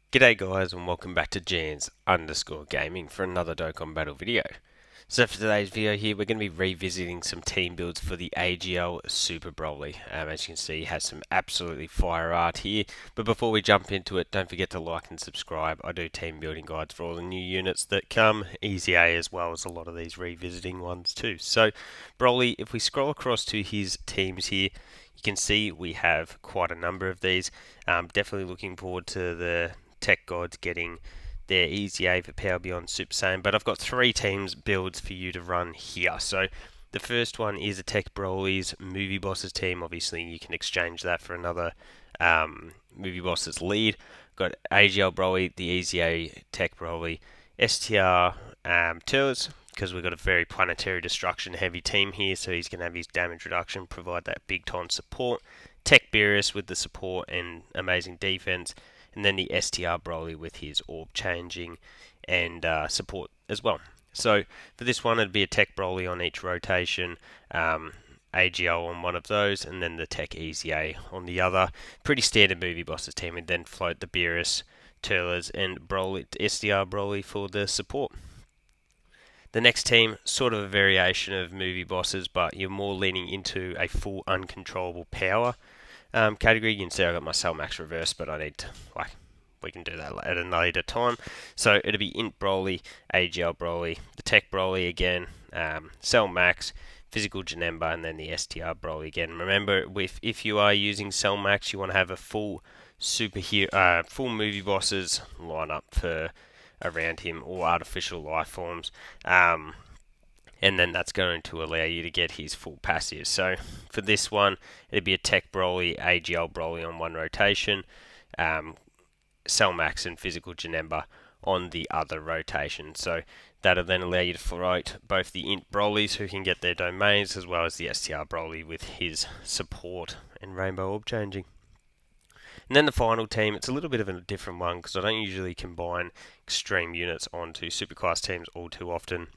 G'day guys and welcome back to Jans_Gaming for another Dokkan Battle video. So for today's video here we're going to be revisiting some team builds for the AGL Super Broly. As you can see, it has some absolutely fire art here, but before we jump into it, don't forget to like and subscribe. I do team building guides for all the new units that come, EZA as well as a lot of these revisiting ones too. So Broly, if we scroll across to his teams here, you can see we have quite a number of these. Definitely looking forward to the Tech Gods getting their EZA for Power Beyond Super Saiyan, but I've got three teams builds for you to run here. So the first one is a Tech Broly's Movie Bosses team. Obviously, you can exchange that for another Movie Bosses lead. Got AGL Broly, the EZA Tech Broly, STR Turles, because we've got a very planetary destruction heavy team here, so he's going to have his damage reduction, provide that big time support. Tech Beerus with the support and amazing defense, and then the STR Broly with his orb changing and support as well. So for this one, it'd be a Tech Broly on each rotation, AGL on one of those, and then the Tech EZA on the other. Pretty standard Movie Bosses team, and then float the Beerus, Turles, and Broly, STR Broly for the support. The next team, sort of a variation of Movie Bosses, but you're more leaning into a full uncontrollable power category. You can see I got my Cell Max reverse, but I need to, we can do that at a later time. So it'll be Int Broly, AGL Broly, the Tech Broly again, Cell Max, Physical Janemba, and then the STR Broly again. Remember, if you are using Cell Max, you want to have a full full Movie Bosses lineup for around him, or artificial life forms. And then that's going to allow you to get his full passive. So for this one, it'd be a Tech Broly, AGL Broly on one rotation, Cell Max and Physical Janemba on the other rotation. So that'll then allow you to float both the Int Brolys who can get their domains, as well as the STR Broly with his support and Rainbow Orb changing. And then the final team, it's a little bit of a different one because I don't usually combine extreme units onto superclass teams all too often.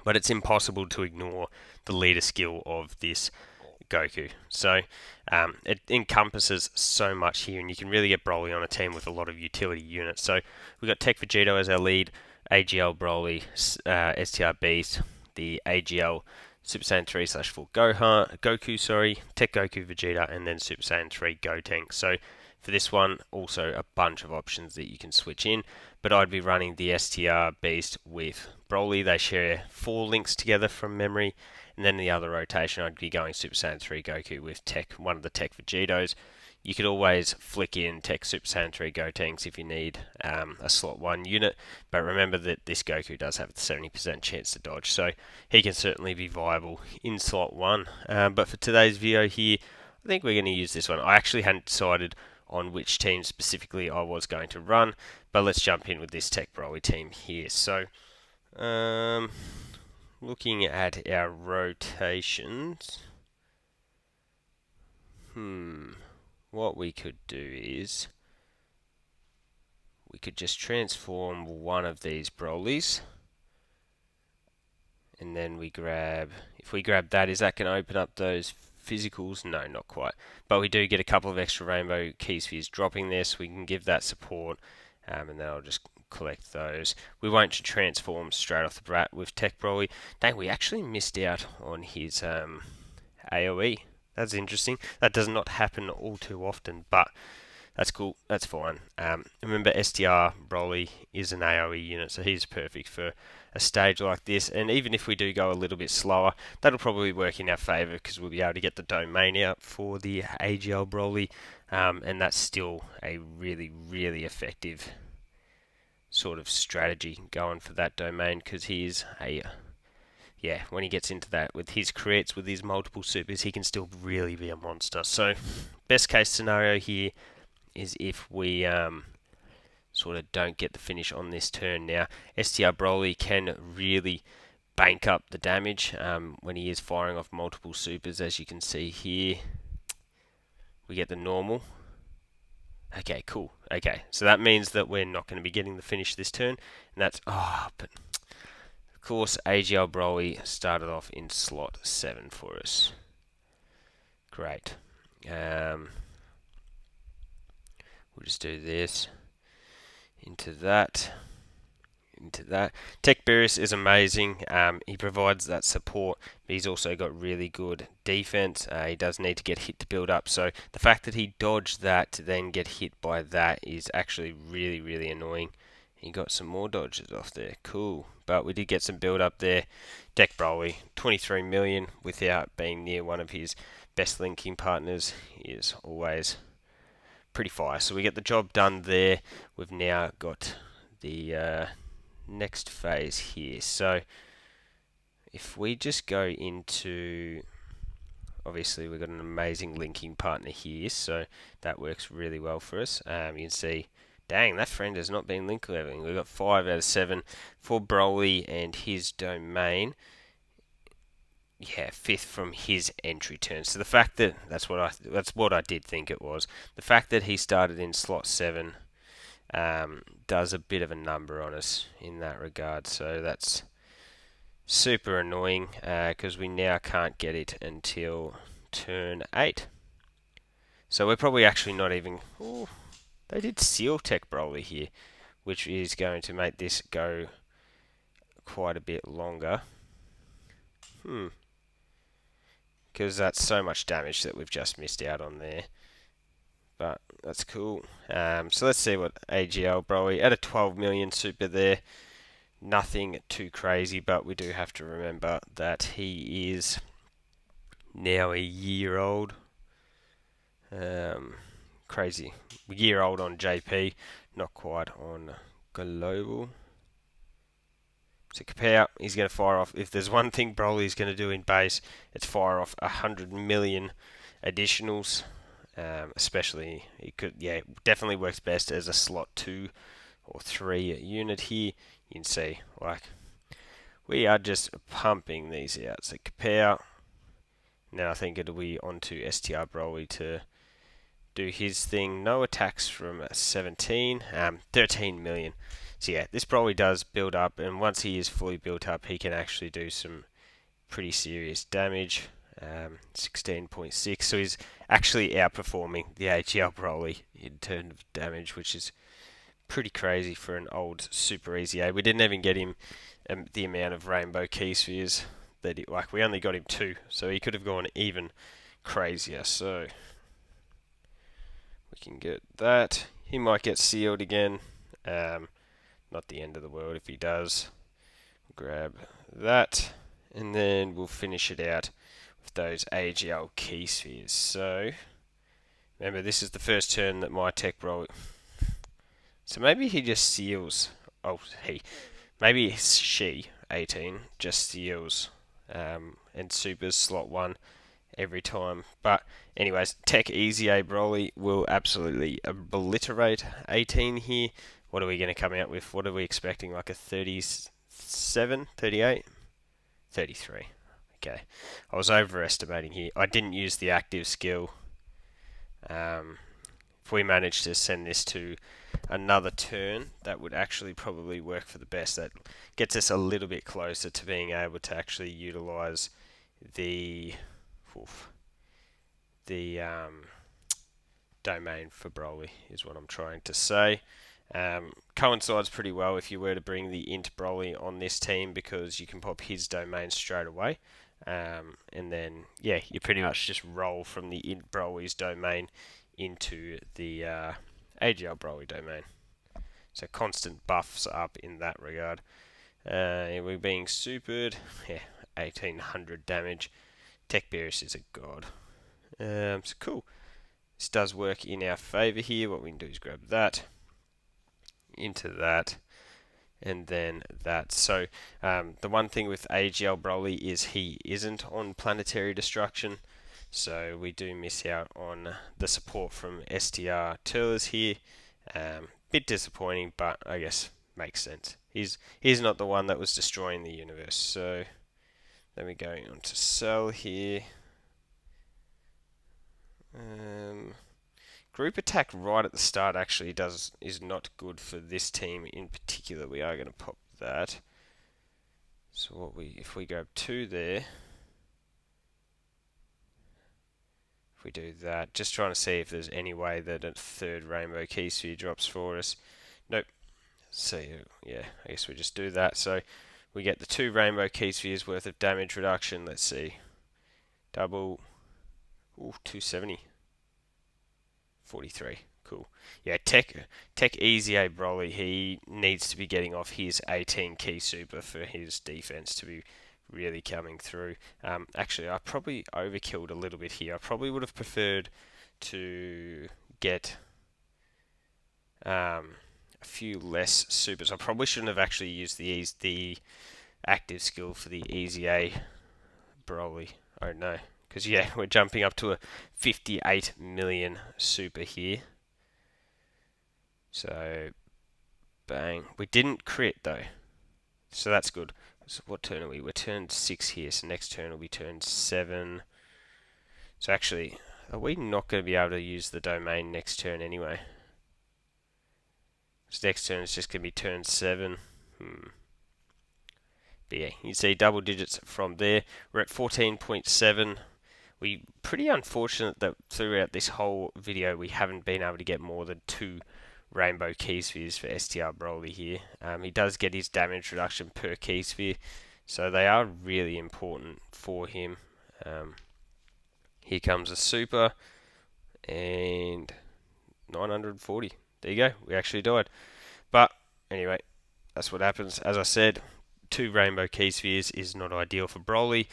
But it's impossible to ignore the leader skill of this Goku. So it encompasses so much here, and you can really get Broly on a team with a lot of utility units. So we've got Tech Vegito as our lead, AGL Broly, STR Beast, the AGL Super Saiyan 3 / full Goku, Tech Goku Vegeta, and then Super Saiyan 3 Gotenks. So for this one, also a bunch of options that you can switch in, but I'd be running the STR Beast with Broly. They share 4 links together from memory, and then the other rotation I'd be going Super Saiyan 3 Goku with one of the Tech Vegetos. You could always flick in Tech Super Saiyan 3 Gotenks if you need a slot 1 unit, but remember that this Goku does have a 70% chance to dodge, so he can certainly be viable in slot 1. But for today's video here, I think we're going to use this one. I actually hadn't decided on which team specifically I was going to run, but let's jump in with this Tech Broly team here. So, looking at our rotations, what we could do is we could just transform one of these Brolys, and then if we grab that, is that going to open up those physicals? No, not quite. But we do get a couple of extra rainbow key spheres dropping this. We can give that support, and then I'll just collect those. We won't transform straight off the bat with Tech Broly. Dang, we actually missed out on his AoE. That's interesting. That does not happen all too often, but that's cool. That's fine. Remember, STR Broly is an AoE unit, so he's perfect for a stage like this. And even if we do go a little bit slower, that'll probably work in our favour because we'll be able to get the domain out for the AGL Broly, and that's still a really, really effective sort of strategy going for that domain because he's when he gets into that with his crits, with his multiple supers, he can still really be a monster. So, best case scenario here is if we sort of don't get the finish on this turn. Now, STR Broly can really bank up the damage when he is firing off multiple supers, as you can see here. We get the normal. Okay, cool. Okay, so that means that we're not going to be getting the finish this turn, and that's but of course AGL Broly started off in slot 7 for us. Great. We'll just do this. into that. Tiberius is amazing. He provides that support, but he's also got really good defense. He does need to get hit to build up, so the fact that he dodged that to then get hit by that is actually really, really annoying. He got some more dodges off there. Cool. But we did get some build up there. Deck Broly, 23 million without being near one of his best linking partners is always pretty fire. So we get the job done there. We've now got the next phase here. So if we just go into, obviously we've got an amazing linking partner here, so that works really well for us. You can see, dang, that friend has not been link leveling. We've got 5 out of 7 for Broly and his domain. Yeah, 5th from his entry turn. So the fact that that's what I did think it was. The fact that he started in slot 7 does a bit of a number on us in that regard. So that's super annoying because we now can't get it until turn 8. So we're probably actually not even... Ooh, they did seal Tech Broly here, which is going to make this go quite a bit longer. Because that's so much damage that we've just missed out on there. But that's cool. So let's see what AGL Broly at a 12 million super there. Nothing too crazy, but we do have to remember that he is now a year old. Crazy. A year old on JP, not quite on Global. So Kapow, he's going to fire off. If there's one thing Broly's going to do in base, it's fire off 100 million additionals. Especially, he could, yeah, definitely works best as a slot 2 or 3 unit here. You can see, like, we are just pumping these out. So Kapow. Now I think it'll be on to STR Broly to do his thing. No attacks from 17, 13 million. So yeah, this Broly does build up, and once he is fully built up, he can actually do some pretty serious damage. 16.6, so he's actually outperforming the AGL Broly in terms of damage, which is pretty crazy for an old super easy A. We didn't even get him the amount of rainbow key spheres that we only got him 2, so he could have gone even crazier. So we can get that. He might get sealed again. Not the end of the world if he does. Grab that, and then we'll finish it out with those AGL key spheres. So remember, this is the first turn that my Tech Broly. So maybe he just seals. Oh, maybe she 18 just seals and supers slot 1 every time. But anyways, Tech Easy A Broly will absolutely obliterate 18 here. What are we going to come out with? What are we expecting? Like a 37, 38, 33. Okay, I was overestimating here. I didn't use the active skill. If we manage to send this to another turn, that would actually probably work for the best. That gets us a little bit closer to being able to actually utilize the domain for Broly, is what I'm trying to say. Coincides pretty well if you were to bring the int Broly on this team, because you can pop his domain straight away. And then, yeah, you pretty much just roll from the int Broly's domain into the AGL Broly domain. So constant buffs up in that regard. We're being supered. Yeah, 1800 damage. Tech Beerus is a god. So cool. This does work in our favour here. What we can do is grab that, into that, and then that. So the one thing with AGL Broly is he isn't on planetary destruction, so we do miss out on the support from STR Turles here. Bit disappointing, but I guess makes sense. He's not the one that was destroying the universe. So then we go on to Cell here. Group attack right at the start actually is not good for this team in particular. We are going to pop that. So if we grab 2 there, if we do that, just trying to see if there's any way that a 3rd rainbow key sphere drops for us. Nope. So yeah, I guess we just do that. So we get the 2 rainbow key spheres worth of damage reduction. Let's see. Double. Ooh, 270. 43. Cool. Yeah, Tech Easy A Broly, he needs to be getting off his 18 key super for his defense to be really coming through. Actually, I probably overkilled a little bit here. I probably would have preferred to get a few less supers. I probably shouldn't have actually used the active skill for the Easy A Broly. I don't know. Because, yeah, we're jumping up to a 58 million super here. So, bang. We didn't crit, though. So that's good. So what turn are we? We're turn 6 here, so next turn will be turn 7. So actually, are we not going to be able to use the domain next turn anyway? So next turn is just going to be turn 7. But yeah, you see double digits from there. We're at 14.7. We pretty unfortunate that throughout this whole video we haven't been able to get more than 2 rainbow key spheres for STR Broly here. He does get his damage reduction per key sphere, so they are really important for him. Here comes a super, and 940. There you go, we actually died. But anyway, that's what happens. As I said, 2 rainbow key spheres is not ideal for Broly.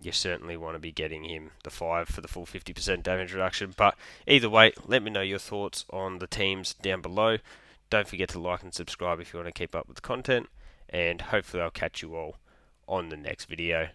You certainly want to be getting him the 5 for the full 50% damage reduction. But either way, let me know your thoughts on the teams down below. Don't forget to like and subscribe if you want to keep up with the content. And hopefully I'll catch you all on the next video.